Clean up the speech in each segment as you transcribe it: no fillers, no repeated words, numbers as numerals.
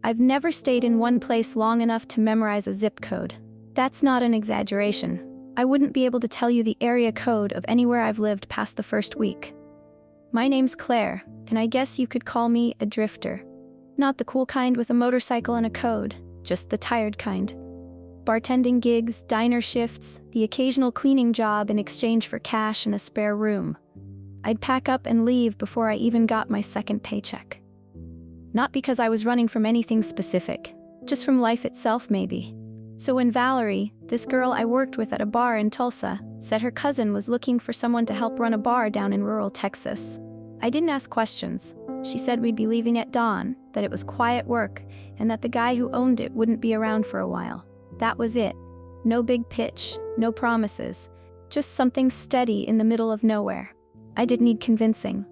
I've never stayed in one place long enough to memorize a zip code. That's not an exaggeration. I wouldn't be able to tell you the area code of anywhere I've lived past the first week. My name's Claire, and I guess you could call me a drifter. Not the cool kind with a motorcycle and a code, just the tired kind. Bartending gigs, diner shifts, the occasional cleaning job in exchange for cash and a spare room. I'd pack up and leave before I even got my second paycheck. Not because I was running from anything specific, just from life itself maybe. So when Valerie, this girl I worked with at a bar in Tulsa, said her cousin was looking for someone to help run a bar down in rural Texas, I didn't ask questions. She said we'd be leaving at dawn, that it was quiet work, and that the guy who owned it wouldn't be around for a while. That was it. No big pitch, no promises, just something steady in the middle of nowhere. I didn't need convincing.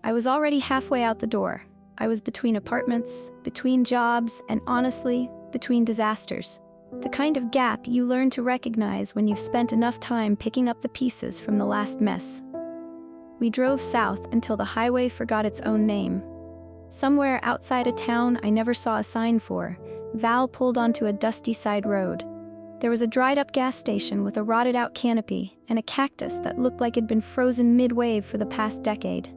I was already halfway out the door. I was between apartments, between jobs, and honestly, between disasters. The kind of gap you learn to recognize when you've spent enough time picking up the pieces from the last mess. We drove south until the highway forgot its own name. Somewhere outside a town I never saw a sign for, Val pulled onto a dusty side road. There was a dried-up gas station with a rotted-out canopy and a cactus that looked like it'd been frozen mid-wave for the past decade.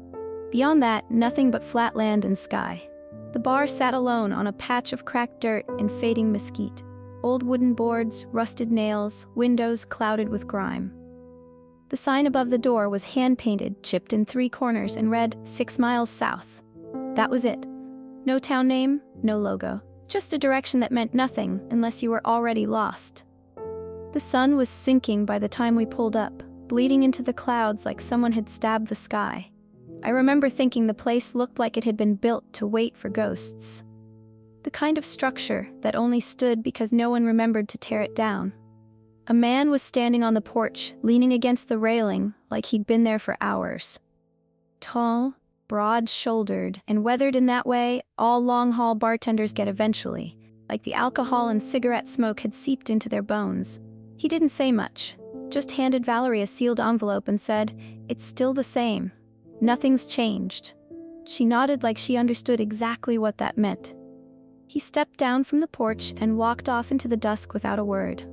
Beyond that, nothing but flat land and sky. The bar sat alone on a patch of cracked dirt and fading mesquite. Old wooden boards, rusted nails, windows clouded with grime. The sign above the door was hand-painted, chipped in 3 corners, and read, 6 miles south. That was it. No town name, no logo. Just a direction that meant nothing unless you were already lost. The sun was sinking by the time we pulled up, bleeding into the clouds like someone had stabbed the sky. I remember thinking the place looked like it had been built to wait for ghosts. The kind of structure that only stood because no one remembered to tear it down. A man was standing on the porch, leaning against the railing like he'd been there for hours. Tall, broad-shouldered, and weathered in that way all long-haul bartenders get eventually, like the alcohol and cigarette smoke had seeped into their bones. He didn't say much, just handed Valerie a sealed envelope and said, "It's still the same. Nothing's changed." She nodded like she understood exactly what that meant. He stepped down from the porch and walked off into the dusk without a word.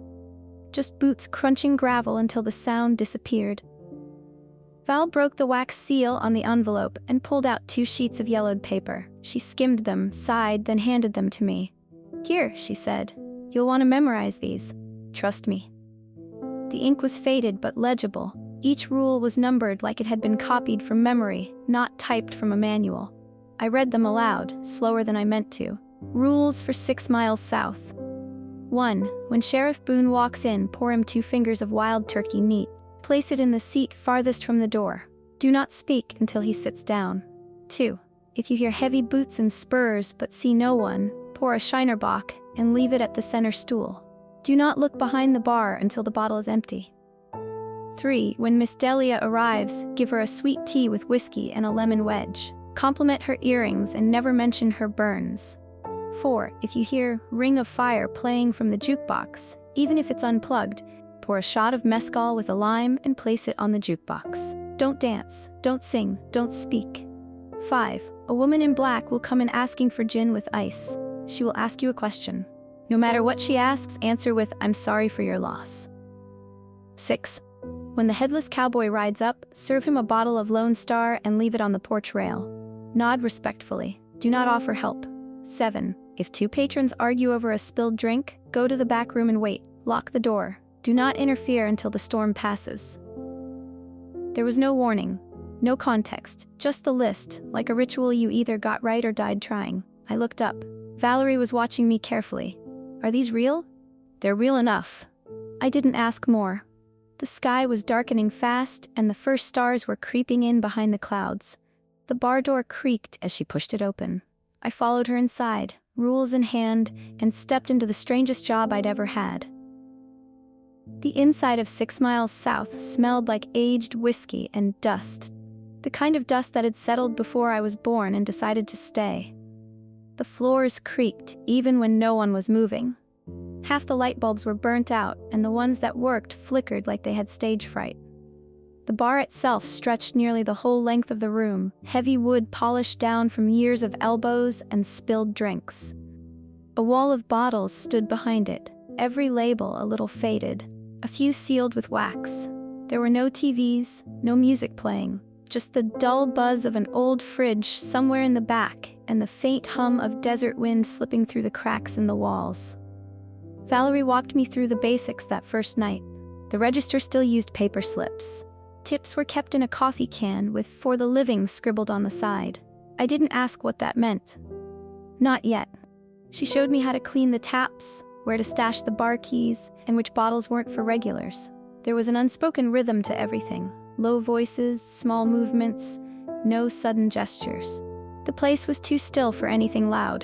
Just boots crunching gravel until the sound disappeared. Val broke the wax seal on the envelope and pulled out 2 sheets of yellowed paper. She skimmed them, sighed, then handed them to me. "Here," she said. "You'll want to memorize these. Trust me." The ink was faded but legible. Each rule was numbered like it had been copied from memory, not typed from a manual. I read them aloud, slower than I meant to. Rules for 6 miles south. 1. When Sheriff Boone walks in, pour him 2 fingers of wild turkey meat. Place it in the seat farthest from the door. Do not speak until he sits down. 2. If you hear heavy boots and spurs but see no one, pour a Shiner Bock and leave it at the center stool. Do not look behind the bar until the bottle is empty. 3. When Miss Delia arrives, give her a sweet tea with whiskey and a lemon wedge. Compliment her earrings and never mention her burns. 4. If you hear Ring of Fire playing from the jukebox, even if it's unplugged, pour a shot of mezcal with a lime and place it on the jukebox. Don't dance, don't sing, don't speak. 5. A woman in black will come in asking for gin with ice. She will ask you a question. No matter what she asks, answer with, "I'm sorry for your loss." 6. When the headless cowboy rides up, serve him a bottle of Lone Star and leave it on the porch rail. Nod respectfully. Do not offer help. 7. If 2 patrons argue over a spilled drink, go to the back room and wait. Lock the door. Do not interfere until the storm passes. There was no warning, no context, just the list, like a ritual you either got right or died trying. I looked up. Valerie was watching me carefully. "Are these real?" "They're real enough." I didn't ask more. The sky was darkening fast, and the first stars were creeping in behind the clouds. The bar door creaked as she pushed it open. I followed her inside, rules in hand, and stepped into the strangest job I'd ever had. The inside of 6 miles south smelled like aged whiskey and dust. The kind of dust that had settled before I was born and decided to stay. The floors creaked, even when no one was moving. Half the light bulbs were burnt out, and the ones that worked flickered like they had stage fright. The bar itself stretched nearly the whole length of the room, heavy wood polished down from years of elbows and spilled drinks. A wall of bottles stood behind it, every label a little faded, a few sealed with wax. There were no TVs, no music playing, just the dull buzz of an old fridge somewhere in the back and the faint hum of desert wind slipping through the cracks in the walls. Valerie walked me through the basics that first night. The register still used paper slips. Tips were kept in a coffee can with "For the Living" scribbled on the side. I didn't ask what that meant. Not yet. She showed me how to clean the taps, where to stash the bar keys, and which bottles weren't for regulars. There was an unspoken rhythm to everything. Low voices, small movements, no sudden gestures. The place was too still for anything loud.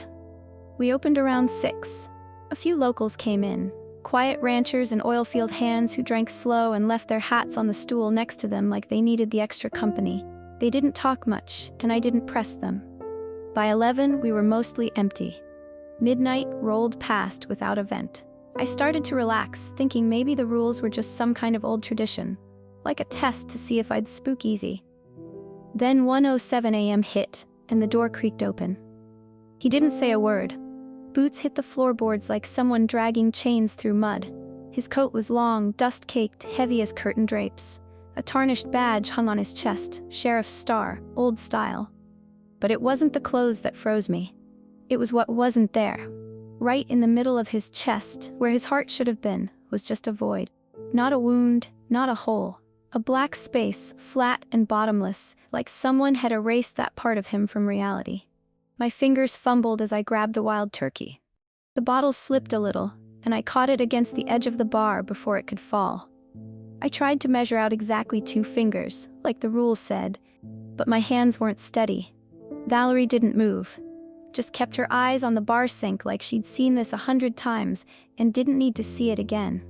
We opened around 6. A few locals came in. Quiet ranchers and oilfield hands who drank slow and left their hats on the stool next to them like they needed the extra company. They didn't talk much, and I didn't press them. By 11, we were mostly empty. Midnight rolled past without event. I started to relax, thinking maybe the rules were just some kind of old tradition, like a test to see if I'd spook easy. Then 1:07 a.m. hit, and the door creaked open. He didn't say a word. Boots hit the floorboards like someone dragging chains through mud. His coat was long, dust-caked, heavy as curtain drapes. A tarnished badge hung on his chest, sheriff's star, old style. But it wasn't the clothes that froze me. It was what wasn't there. Right in the middle of his chest, where his heart should have been, was just a void. Not a wound, not a hole. A black space, flat and bottomless, like someone had erased that part of him from reality. My fingers fumbled as I grabbed the wild turkey. The bottle slipped a little, and I caught it against the edge of the bar before it could fall. I tried to measure out exactly 2 fingers, like the rules said, but my hands weren't steady. Valerie didn't move, just kept her eyes on the bar sink like she'd seen this 100 times and didn't need to see it again.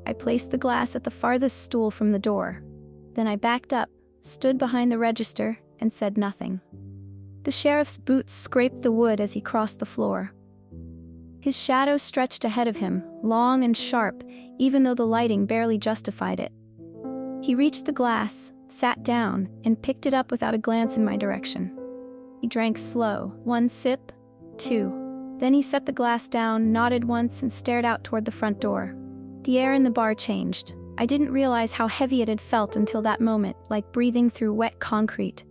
I placed the glass at the farthest stool from the door. Then I backed up, stood behind the register, and said nothing. The sheriff's boots scraped the wood as he crossed the floor. His shadow stretched ahead of him, long and sharp, even though the lighting barely justified it. He reached the glass, sat down, and picked it up without a glance in my direction. He drank slow, 1 sip, 2. Then he set the glass down, nodded once, and stared out toward the front door. The air in the bar changed. I didn't realize how heavy it had felt until that moment, like breathing through wet concrete.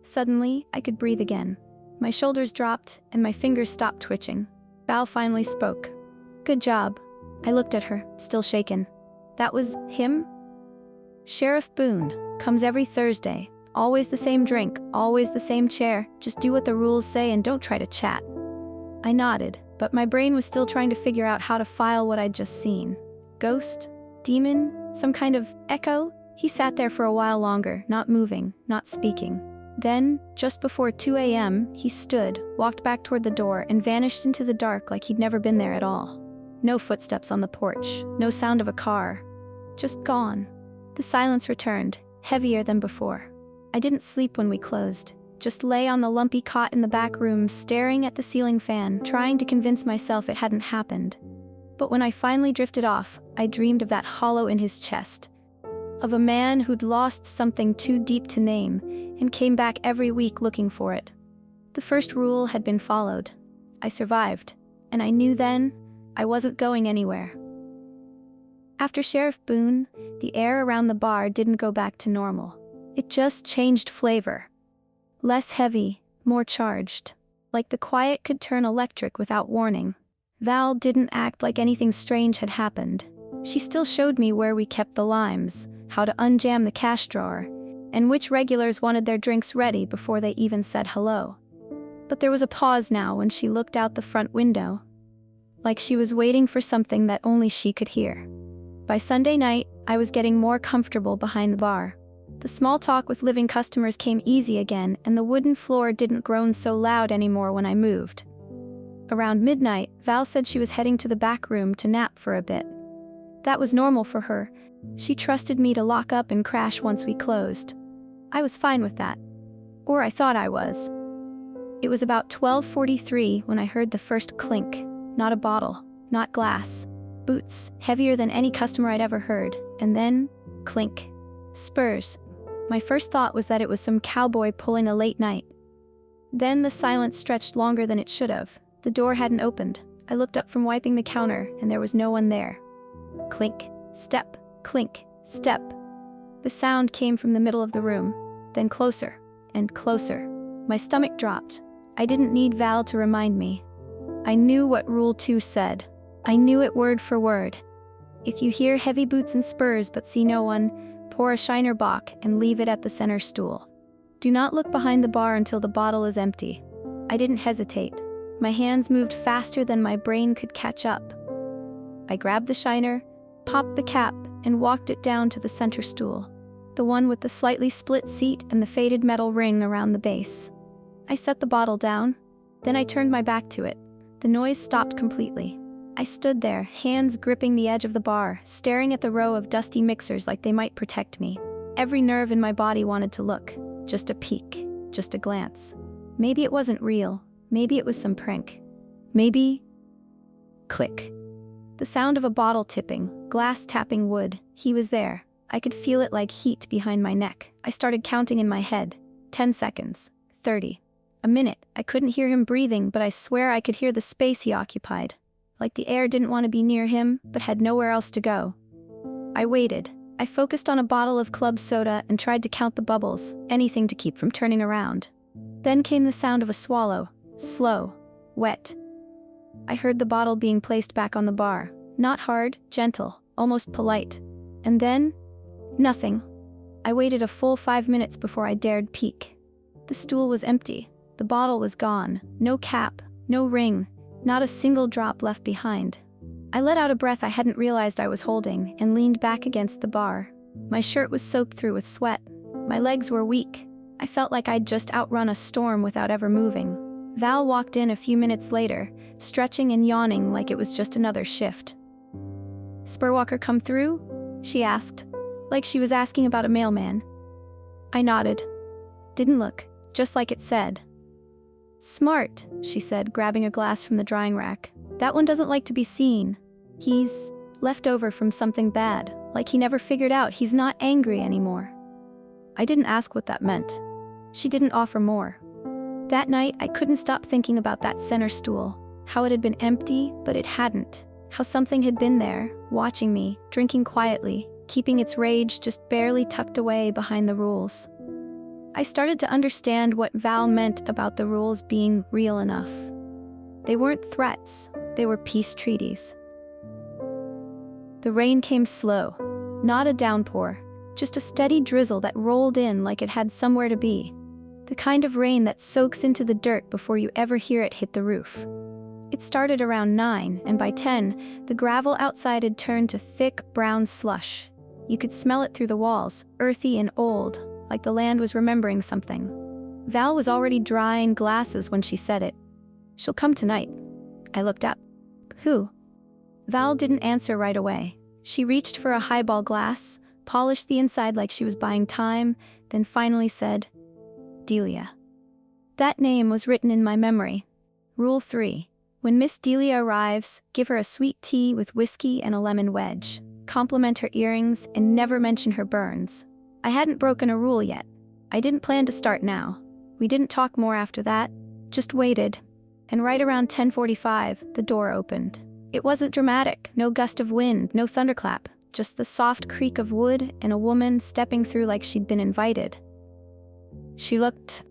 Suddenly, I could breathe again. My shoulders dropped, and my fingers stopped twitching. Val finally spoke. "Good job." I looked at her, still shaken. "That was him?" "Sheriff Boone. Comes every Thursday. Always the same drink, always the same chair. Just do what the rules say and don't try to chat." I nodded, but my brain was still trying to figure out how to file what I'd just seen. Ghost? Demon? Some kind of echo? He sat there for a while longer, not moving, not speaking. Then, just before 2 a.m., he stood, walked back toward the door, and vanished into the dark like he'd never been there at all. No footsteps on the porch, no sound of a car. Just gone. The silence returned, heavier than before. I didn't sleep when we closed. Just lay on the lumpy cot in the back room, staring at the ceiling fan, trying to convince myself it hadn't happened. But when I finally drifted off, I dreamed of that hollow in his chest. Of a man who'd lost something too deep to name, and came back every week looking for it. The first rule had been followed. I survived, and I knew then I wasn't going anywhere. After Sheriff Boone, the air around the bar didn't go back to normal. It just changed flavor. Less heavy, more charged. Like the quiet could turn electric without warning. Val didn't act like anything strange had happened. She still showed me where we kept the limes, how to unjam the cash drawer, and which regulars wanted their drinks ready before they even said hello. But there was a pause now when she looked out the front window, like she was waiting for something that only she could hear. By Sunday night, I was getting more comfortable behind the bar. The small talk with living customers came easy again, and the wooden floor didn't groan so loud anymore when I moved. Around midnight, Val said she was heading to the back room to nap for a bit. That was normal for her. She trusted me to lock up and crash once we closed. I was fine with that. Or I thought I was. It was about 12:43 when I heard the first clink. Not a bottle, not glass. Boots, heavier than any customer I'd ever heard. And then, clink. Spurs. My first thought was that it was some cowboy pulling a late night. Then the silence stretched longer than it should have. The door hadn't opened. I looked up from wiping the counter, and there was no one there. Clink, step, clink, step. The sound came from the middle of the room, then closer and closer. My stomach dropped. I didn't need Val to remind me. I knew what Rule 2 said. I knew it word for word. If you hear heavy boots and spurs but see no one, pour a Shiner Bock and leave it at the center stool. Do not look behind the bar until the bottle is empty. I didn't hesitate. My hands moved faster than my brain could catch up. I grabbed the Shiner, popped the cap, and walked it down to the center stool, the one with the slightly split seat and the faded metal ring around the base. I set the bottle down, then I turned my back to it. The noise stopped completely. I stood there, hands gripping the edge of the bar, staring at the row of dusty mixers like they might protect me. Every nerve in my body wanted to look. Just a peek, just a glance. Maybe it wasn't real. Maybe it was some prank. Maybe... Click. The sound of a bottle tipping, glass tapping wood. He was there. I could feel it like heat behind my neck. I started counting in my head. 10 seconds. 30. A minute. I couldn't hear him breathing, but I swear I could hear the space he occupied. Like the air didn't want to be near him, but had nowhere else to go. I waited. I focused on a bottle of club soda and tried to count the bubbles, anything to keep from turning around. Then came the sound of a swallow. Slow. Wet. I heard the bottle being placed back on the bar. Not hard, gentle, almost polite. And then... nothing. I waited a full 5 minutes before I dared peek. The stool was empty. The bottle was gone. No cap, no ring, not a single drop left behind. I let out a breath I hadn't realized I was holding and leaned back against the bar. My shirt was soaked through with sweat. My legs were weak. I felt like I'd just outrun a storm without ever moving. Val walked in a few minutes later, stretching and yawning like it was just another shift. "Spurwalker come through?" she asked, like she was asking about a mailman. I nodded. Didn't look, just like it said. "Smart," she said, grabbing a glass from the drying rack. "That one doesn't like to be seen. He's left over from something bad, like he never figured out he's not angry anymore." I didn't ask what that meant. She didn't offer more. That night, I couldn't stop thinking about that center stool, how it had been empty, but it hadn't, how something had been there, watching me, drinking quietly, keeping its rage just barely tucked away behind the rules. I started to understand what Val meant about the rules being real enough. They weren't threats, they were peace treaties. The rain came slow, not a downpour, just a steady drizzle that rolled in like it had somewhere to be. The kind of rain that soaks into the dirt before you ever hear it hit the roof. It started around 9, and by 10, the gravel outside had turned to thick, brown slush. You could smell it through the walls, earthy and old, like the land was remembering something. Val was already drying glasses when she said it. "She'll come tonight." I looked up. "Who?" Val didn't answer right away. She reached for a highball glass, polished the inside like she was buying time, then finally said, "Delia." That name was written in my memory. Rule 3. When Miss Delia arrives, give her a sweet tea with whiskey and a lemon wedge. Compliment her earrings and never mention her burns. I hadn't broken a rule yet. I didn't plan to start now. We didn't talk more after that, just waited. And right around 10:45, the door opened. It wasn't dramatic, no gust of wind, no thunderclap, just the soft creak of wood and a woman stepping through like she'd been invited. She looked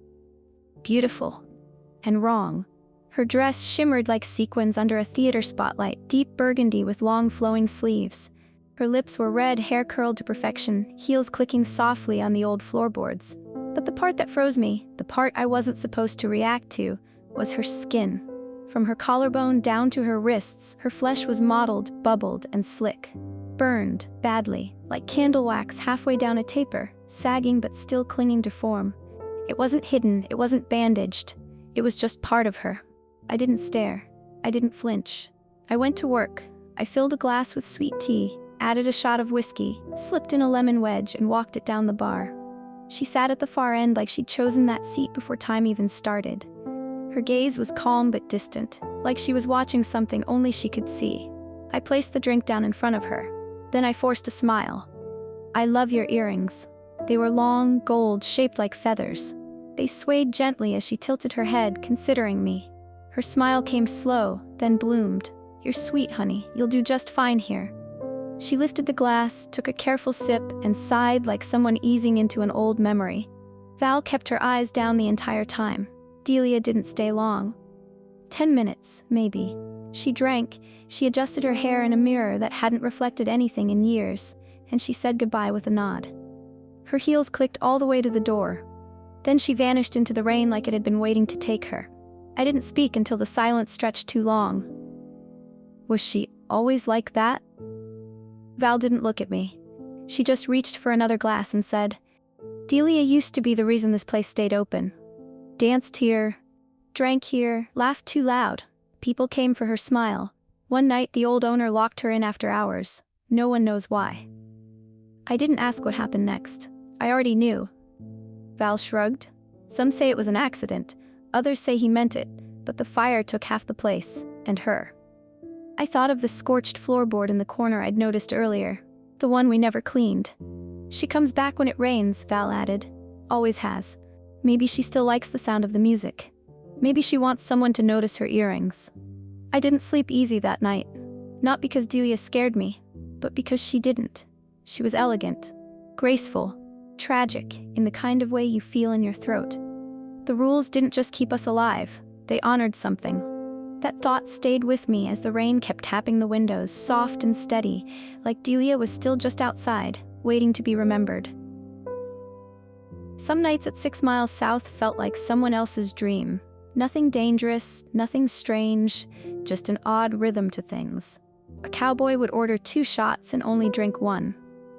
beautiful and wrong. Her dress shimmered like sequins under a theater spotlight, deep burgundy with long flowing sleeves. Her lips were red, hair curled to perfection, heels clicking softly on the old floorboards. But the part that froze me, the part I wasn't supposed to react to, was her skin. From her collarbone down to her wrists, her flesh was mottled, bubbled, and slick. Burned, badly, like candle wax halfway down a taper, sagging but still clinging to form. It wasn't hidden, it wasn't bandaged. It was just part of her. I didn't stare. I didn't flinch. I went to work. I filled a glass with sweet tea, added a shot of whiskey, slipped in a lemon wedge, and walked it down the bar. She sat at the far end like she'd chosen that seat before time even started. Her gaze was calm but distant, like she was watching something only she could see. I placed the drink down in front of her. Then I forced a smile. "I love your earrings." They were long, gold, shaped like feathers. They swayed gently as she tilted her head, considering me. Her smile came slow, then bloomed. "You're sweet, honey. You'll do just fine here." She lifted the glass, took a careful sip, and sighed like someone easing into an old memory. Val kept her eyes down the entire time. Delia didn't stay long. 10 minutes, maybe. She drank, she adjusted her hair in a mirror that hadn't reflected anything in years, and she said goodbye with a nod. Her heels clicked all the way to the door. Then she vanished into the rain like it had been waiting to take her. I didn't speak until the silence stretched too long. Was she always like that? Val didn't look at me. She just reached for another glass and said, "Delia used to be the reason this place stayed open. Danced here, drank here, laughed too loud. People came for her smile. One night the old owner locked her in after hours. No one knows why." I didn't ask what happened next. I already knew. Val shrugged. Some say it was an accident, others say he meant it, but the fire took half the place, and her. I thought of the scorched floorboard in the corner I'd noticed earlier, the one we never cleaned. "She comes back when it rains," Val added. "Always has. Maybe she still likes the sound of the music. Maybe she wants someone to notice her earrings." I didn't sleep easy that night. Not because Delia scared me, but because she didn't. She was elegant, graceful, tragic, in the kind of way you feel in your throat. The rules didn't just keep us alive, they honored something. That thought stayed with me as the rain kept tapping the windows, soft and steady, like Delia was still just outside, waiting to be remembered. Some nights at 6 miles south felt like someone else's dream. Nothing dangerous, nothing strange, just an odd rhythm to things. A cowboy would order 2 shots and only drink 1.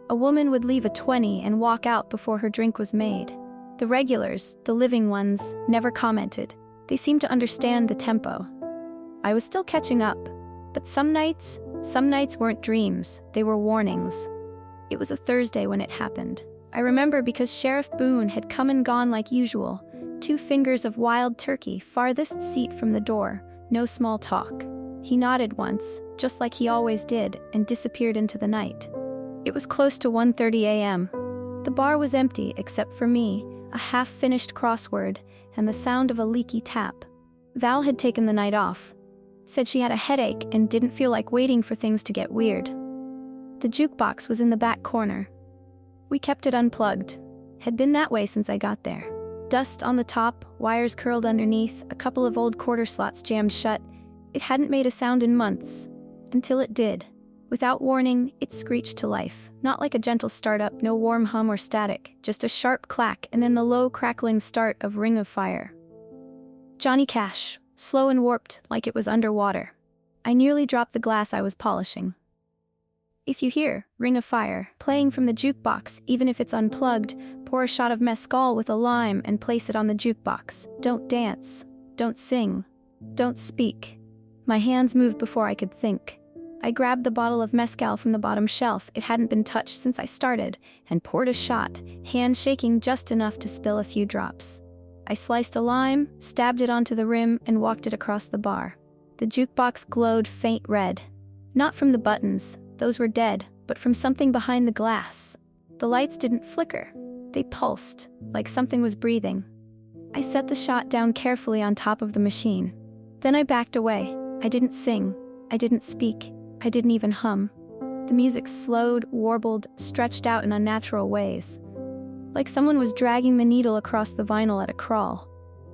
A woman would leave a 20 and walk out before her drink was made. The regulars, the living ones, never commented. They seemed to understand the tempo. I was still catching up, but some nights weren't dreams, they were warnings. It was a Thursday when it happened. I remember because Sheriff Boone had come and gone like usual, 2 fingers of wild turkey, farthest seat from the door, no small talk. He nodded once, just like he always did, and disappeared into the night. It was close to 1:30 a.m. The bar was empty except for me, a half-finished crossword, and the sound of a leaky tap. Val had taken the night off. Said she had a headache and didn't feel like waiting for things to get weird. The jukebox was in the back corner. We kept it unplugged. Had been that way since I got there. Dust on the top, wires curled underneath, a couple of old quarter slots jammed shut. It hadn't made a sound in months. Until it did. Without warning, it screeched to life. Not like a gentle startup, no warm hum or static, just a sharp clack and then the low crackling start of Ring of Fire. Johnny Cash. Slow and warped, like it was underwater. I nearly dropped the glass I was polishing. If you hear Ring of Fire playing from the jukebox, even if it's unplugged, pour a shot of mezcal with a lime and place it on the jukebox. Don't dance. Don't sing. Don't speak. My hands moved before I could think. I grabbed the bottle of mezcal from the bottom shelf, it hadn't been touched since I started, and poured a shot, hand shaking just enough to spill a few drops. I sliced a lime, stabbed it onto the rim, and walked it across the bar. The jukebox glowed faint red. Not from the buttons, those were dead, but from something behind the glass. The lights didn't flicker. They pulsed, like something was breathing. I set the shot down carefully on top of the machine. Then I backed away. I didn't sing. I didn't speak. I didn't even hum. The music slowed, warbled, stretched out in unnatural ways. Like someone was dragging the needle across the vinyl at a crawl.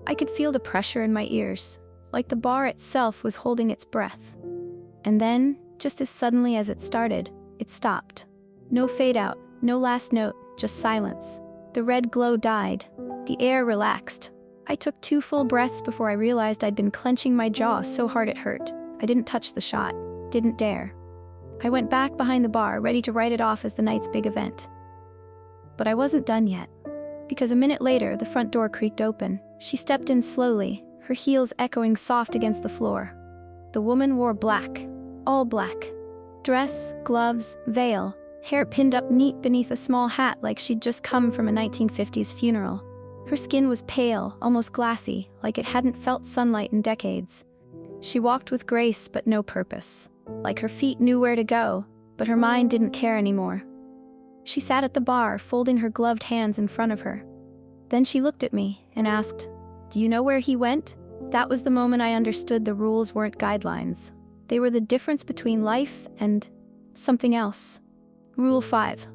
I could feel the pressure in my ears, like the bar itself was holding its breath. And then, just as suddenly as it started, it stopped. No fade out, no last note, just silence. The red glow died. The air relaxed. I took 2 full breaths before I realized I'd been clenching my jaw so hard it hurt. I didn't touch the shot. Didn't dare. I went back behind the bar, ready to write it off as the night's big event. But I wasn't done yet. Because a minute later, the front door creaked open. She stepped in slowly, her heels echoing soft against the floor. The woman wore black. All black. Dress, gloves, veil, hair pinned up neat beneath a small hat like she'd just come from a 1950s funeral. Her skin was pale, almost glassy, like it hadn't felt sunlight in decades. She walked with grace but no purpose. Like her feet knew where to go, but her mind didn't care anymore. She sat at the bar, folding her gloved hands in front of her. Then she looked at me and asked, "Do you know where he went?" That was the moment I understood the rules weren't guidelines. They were the difference between life and something else. Rule 5.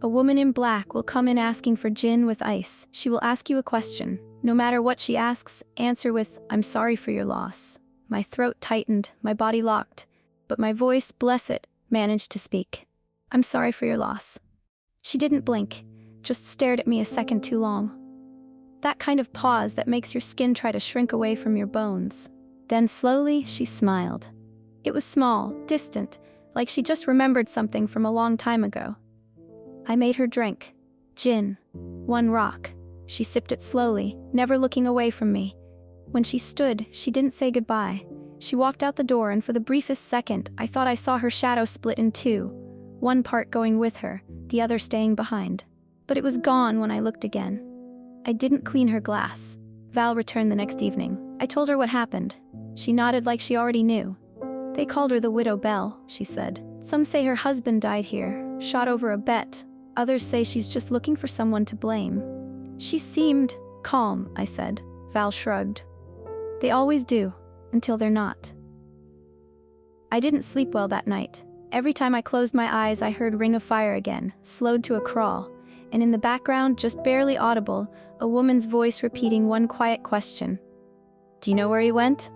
A woman in black will come in asking for gin with ice. She will ask you a question. No matter what she asks, answer with, "I'm sorry for your loss." My throat tightened, my body locked, but my voice, bless it, managed to speak. "I'm sorry for your loss." She didn't blink, just stared at me a second too long. That kind of pause that makes your skin try to shrink away from your bones. Then slowly, she smiled. It was small, distant, like she just remembered something from a long time ago. I made her drink. Gin. 1 rock. She sipped it slowly, never looking away from me. When she stood, she didn't say goodbye. She walked out the door, and for the briefest second, I thought I saw her shadow split in two, one part going with her, the other staying behind. But it was gone when I looked again. I didn't clean her glass. Val returned the next evening. I told her what happened. She nodded like she already knew. "They called her the Widow Belle," she said. "Some say her husband died here, shot over a bet. Others say she's just looking for someone to blame." "She seemed calm," I said. Val shrugged. "They always do, until they're not." I didn't sleep well that night. Every time I closed my eyes, I heard Ring of Fire again, slowed to a crawl, and in the background, just barely audible, a woman's voice repeating one quiet question. "Do you know where he went?"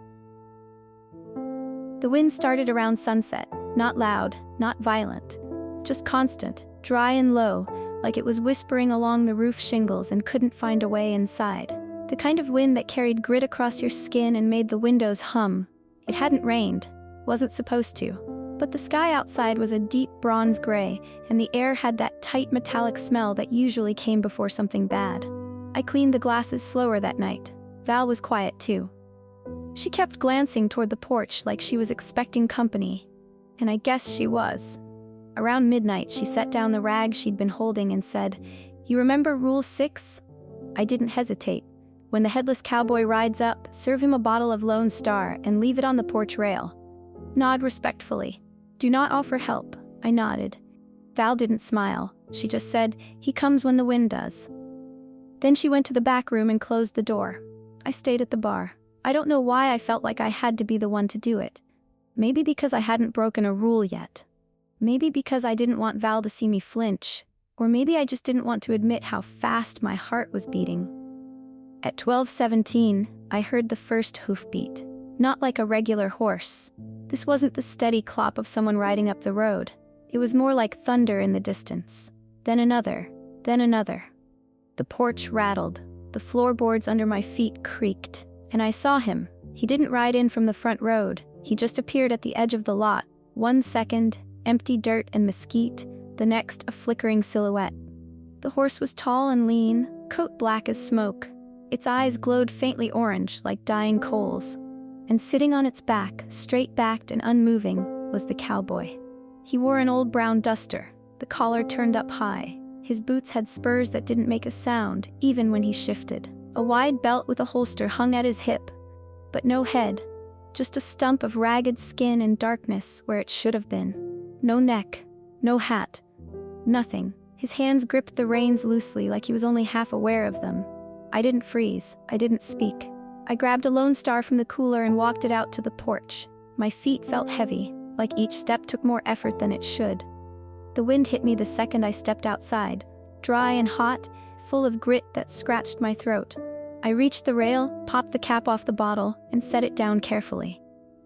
The wind started around sunset, not loud, not violent, just constant, dry and low, like it was whispering along the roof shingles and couldn't find a way inside. The kind of wind that carried grit across your skin and made the windows hum. It hadn't rained, wasn't supposed to, but the sky outside was a deep bronze gray, and the air had that tight metallic smell that usually came before something bad. I cleaned the glasses slower that night. Val was quiet too. She kept glancing toward the porch like she was expecting company, and I guess she was. Around midnight, she set down the rag she'd been holding and said, "You remember Rule 6? I didn't hesitate. When the headless cowboy rides up, serve him a bottle of Lone Star and leave it on the porch rail. Nod respectfully. Do not offer help." I nodded. Val didn't smile. She just said, "He comes when the wind does." Then she went to the back room and closed the door. I stayed at the bar. I don't know why I felt like I had to be the one to do it. Maybe because I hadn't broken a rule yet. Maybe because I didn't want Val to see me flinch. Or maybe I just didn't want to admit how fast my heart was beating. At 12:17, I heard the first hoofbeat. Not like a regular horse. This wasn't the steady clop of someone riding up the road. It was more like thunder in the distance. Then another. Then another. The porch rattled. The floorboards under my feet creaked. And I saw him. He didn't ride in from the front road. He just appeared at the edge of the lot. 1 second, empty dirt and mesquite. The next, a flickering silhouette. The horse was tall and lean, coat black as smoke. Its eyes glowed faintly orange, like dying coals. And sitting on its back, straight-backed and unmoving, was the cowboy. He wore an old brown duster, the collar turned up high. His boots had spurs that didn't make a sound, even when he shifted. A wide belt with a holster hung at his hip, but no head, just a stump of ragged skin and darkness where it should have been. No neck, no hat, nothing. His hands gripped the reins loosely like he was only half aware of them. I didn't freeze, I didn't speak. I grabbed a Lone Star from the cooler and walked it out to the porch. My feet felt heavy, like each step took more effort than it should. The wind hit me the second I stepped outside, dry and hot, full of grit that scratched my throat. I reached the rail, popped the cap off the bottle, and set it down carefully.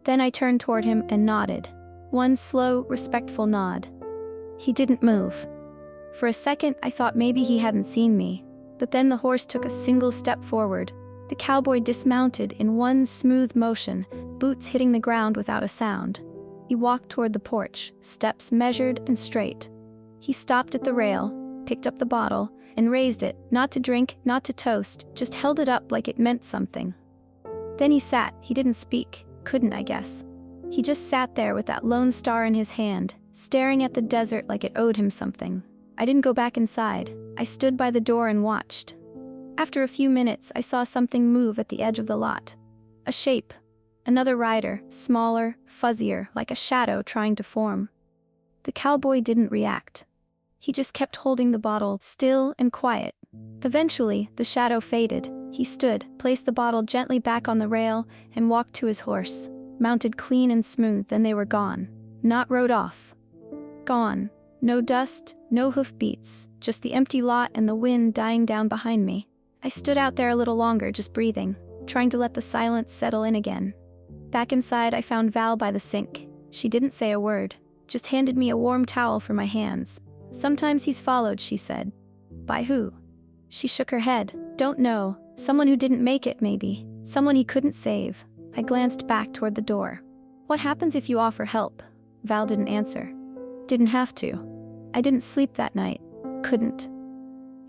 Then I turned toward him and nodded. One slow, respectful nod. He didn't move. For a second, I thought maybe he hadn't seen me, but then the horse took a single step forward. The cowboy dismounted in one smooth motion, boots hitting the ground without a sound. He walked toward the porch, steps measured and straight. He stopped at the rail, picked up the bottle, and raised it, not to drink, not to toast, just held it up like it meant something. Then he sat. He didn't speak, couldn't, I guess. He just sat there with that Lone Star in his hand, staring at the desert like it owed him something. I didn't go back inside. I stood by the door and watched. After a few minutes, I saw something move at the edge of the lot. A shape. Another rider, smaller, fuzzier, like a shadow trying to form. The cowboy didn't react. He just kept holding the bottle, still and quiet. Eventually, the shadow faded. He stood, placed the bottle gently back on the rail, and walked to his horse. Mounted clean and smooth, then they were gone. Not rode off. Gone. No dust, no hoofbeats, just the empty lot and the wind dying down behind me. I stood out there a little longer, just breathing, trying to let the silence settle in again. Back inside, I found Val by the sink. She didn't say a word, just handed me a warm towel for my hands. Sometimes he's followed, she said. By who? She shook her head. Don't know. Someone who didn't make it, maybe. Someone he couldn't save. I glanced back toward the door. What happens if you offer help? Val didn't answer. Didn't have to. I didn't sleep that night. Couldn't.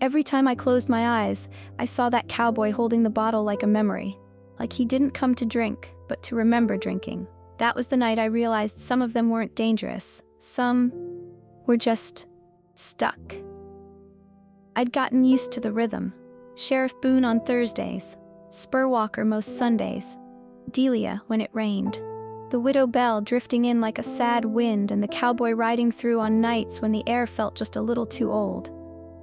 Every time I closed my eyes, I saw that cowboy holding the bottle like a memory. Like he didn't come to drink, but to remember drinking. That was the night I realized some of them weren't dangerous. Some were just stuck. I'd gotten used to the rhythm. Sheriff Boone on Thursdays. Spurwalker most Sundays. Delia when it rained. The widow bell drifting in like a sad wind, and the cowboy riding through on nights when the air felt just a little too old.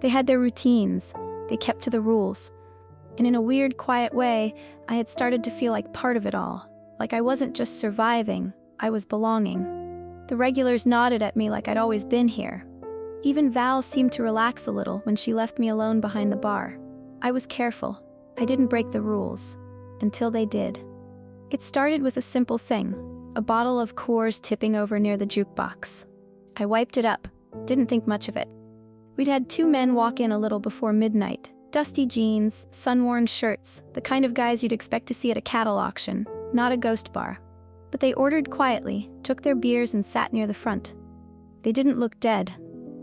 They had their routines. They kept to the rules. And in a weird, quiet way, I had started to feel like part of it all. Like I wasn't just surviving, I was belonging. The regulars nodded at me like I'd always been here. Even Val seemed to relax a little when she left me alone behind the bar. I was careful. I didn't break the rules. Until they did. It started with a simple thing. A bottle of Coors tipping over near the jukebox. I wiped it up. Didn't think much of it. We'd had two men walk in a little before midnight. Dusty jeans, sun-worn shirts, the kind of guys you'd expect to see at a cattle auction, not a ghost bar. But they ordered quietly, took their beers and sat near the front. They didn't look dead.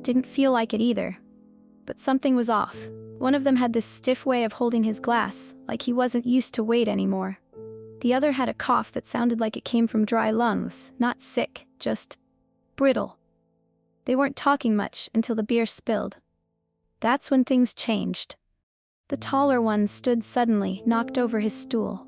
Didn't feel like it either. But something was off. One of them had this stiff way of holding his glass, like he wasn't used to weight anymore. The other had a cough that sounded like it came from dry lungs, not sick, just brittle. They weren't talking much until the beer spilled. That's when things changed. The taller one stood suddenly, knocked over his stool.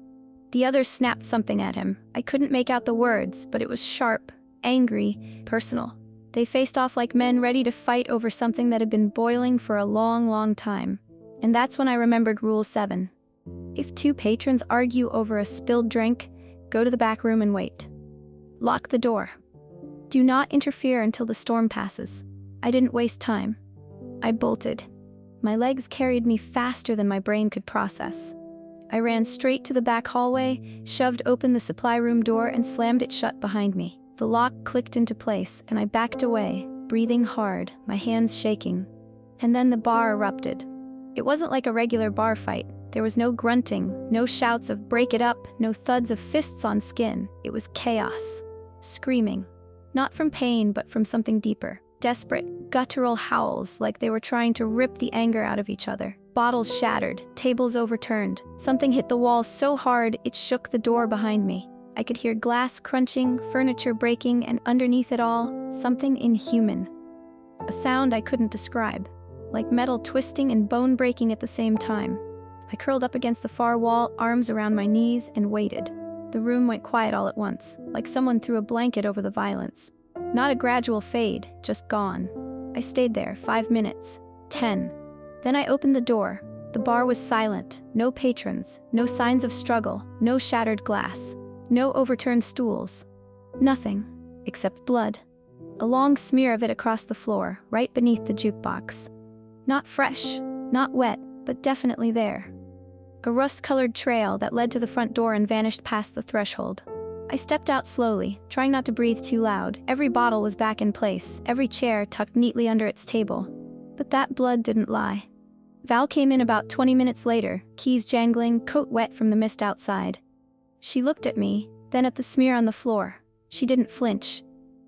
The other snapped something at him. I couldn't make out the words, but it was sharp, angry, personal. They faced off like men ready to fight over something that had been boiling for a long, long time. And that's when I remembered Rule 7. If two patrons argue over a spilled drink, go to the back room and wait. Lock the door. Do not interfere until the storm passes. I didn't waste time. I bolted. My legs carried me faster than my brain could process. I ran straight to the back hallway, shoved open the supply room door and slammed it shut behind me. The lock clicked into place and I backed away, breathing hard, my hands shaking. And then the bar erupted. It wasn't like a regular bar fight. There was no grunting, no shouts of break it up, no thuds of fists on skin. It was chaos. Screaming. Not from pain, but from something deeper. Desperate, guttural howls like they were trying to rip the anger out of each other. Bottles shattered, tables overturned. Something hit the wall so hard it shook the door behind me. I could hear glass crunching, furniture breaking, and underneath it all, something inhuman. A sound I couldn't describe. Like metal twisting and bone breaking at the same time. I curled up against the far wall, arms around my knees, and waited. The room went quiet all at once, like someone threw a blanket over the violence. Not a gradual fade, just gone. I stayed there 5 minutes, 10. Then I opened the door. The bar was silent, no patrons, no signs of struggle, no shattered glass, no overturned stools. Nothing, except blood. A long smear of it across the floor, right beneath the jukebox. Not fresh, not wet, but definitely there. A rust-colored trail that led to the front door and vanished past the threshold. I stepped out slowly, trying not to breathe too loud. Every bottle was back in place, every chair tucked neatly under its table. But that blood didn't lie. Val came in about 20 minutes later, keys jangling, coat wet from the mist outside. She looked at me, then at the smear on the floor. She didn't flinch.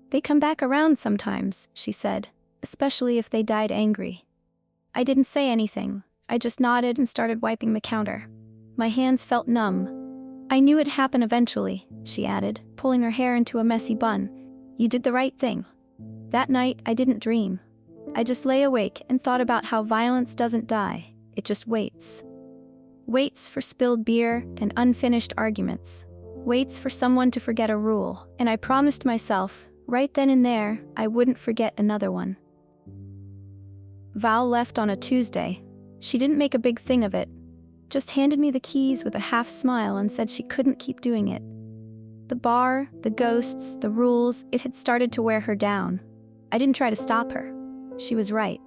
They come back around sometimes, she said, especially if they died angry. I didn't say anything. I just nodded and started wiping the counter. My hands felt numb. I knew it'd happen eventually, she added, pulling her hair into a messy bun. You did the right thing. That night, I didn't dream. I just lay awake and thought about how violence doesn't die. It just waits. Waits for spilled beer and unfinished arguments. Waits for someone to forget a rule. And I promised myself, right then and there, I wouldn't forget another one. Val left on a Tuesday. She didn't make a big thing of it, just handed me the keys with a half smile and said she couldn't keep doing it. The bar, the ghosts, the rules, it had started to wear her down. I didn't try to stop her. She was right.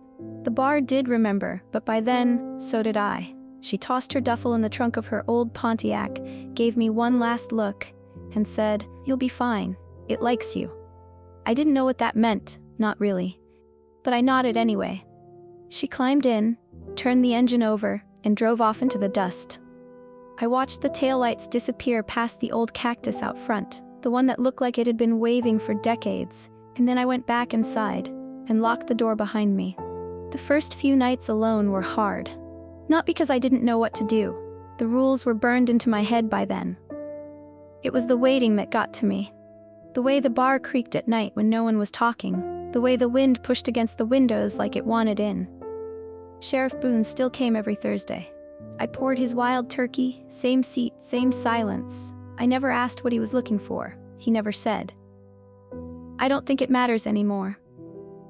The bar did remember, but by then, so did I. She tossed her duffel in the trunk of her old Pontiac, gave me one last look, and said, "You'll be fine. It likes you." I didn't know what that meant, not really. But I nodded anyway. She climbed in, turned the engine over, and drove off into the dust. I watched the taillights disappear past the old cactus out front, the one that looked like it had been waving for decades, and then I went back inside and locked the door behind me. The first few nights alone were hard. Not because I didn't know what to do. The rules were burned into my head by then. It was the waiting that got to me. The way the bar creaked at night when no one was talking. The way the wind pushed against the windows like it wanted in. Sheriff Boone still came every Thursday. I poured his wild turkey, same seat, same silence. I never asked what he was looking for. He never said. I don't think it matters anymore.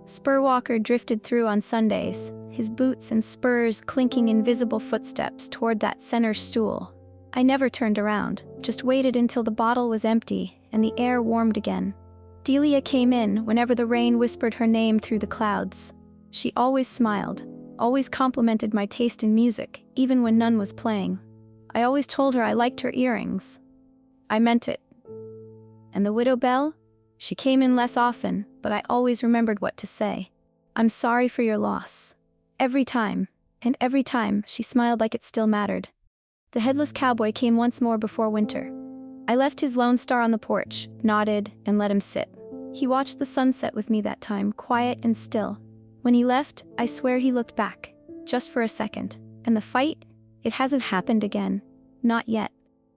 Spurwalker drifted through on Sundays, his boots and spurs clinking invisible footsteps toward that center stool. I never turned around, just waited until the bottle was empty and the air warmed again. Delia came in whenever the rain whispered her name through the clouds. She always smiled, always complimented my taste in music, even when none was playing. I always told her I liked her earrings. I meant it. And the widow Belle? She came in less often, but I always remembered what to say. "I'm sorry for your loss." Every time, and every time, she smiled like it still mattered. The headless cowboy came once more before winter. I left his Lone Star on the porch, nodded, and let him sit. He watched the sunset with me that time, quiet and still. When he left, I swear he looked back, just for a second. And the fight? It hasn't happened again. Not yet.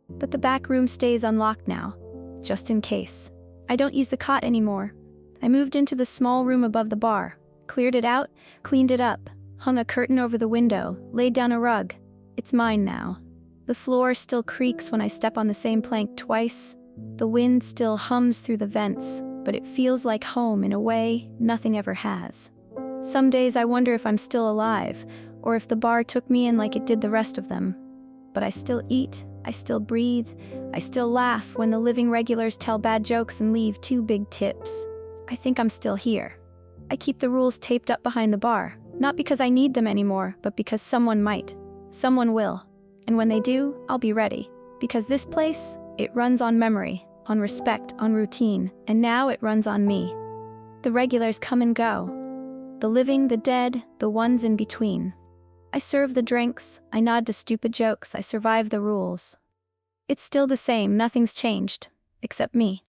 But the back room stays unlocked now, just in case. I don't use the cot anymore. I moved into the small room above the bar, cleared it out, cleaned it up, hung a curtain over the window, laid down a rug. It's mine now. The floor still creaks when I step on the same plank twice. The wind still hums through the vents, but it feels like home in a way nothing ever has. Some days I wonder if I'm still alive, or if the bar took me in like it did the rest of them. But I still eat, I still breathe, I still laugh when the living regulars tell bad jokes and leave 2 big tips. I think I'm still here. I keep the rules taped up behind the bar, not because I need them anymore, but because someone might. Someone will. And when they do, I'll be ready. Because this place, it runs on memory, on respect, on routine, and now it runs on me. The regulars come and go. The living, the dead, the ones in between. I serve the drinks, I nod to stupid jokes, I survive the rules. It's still the same, nothing's changed. Except me.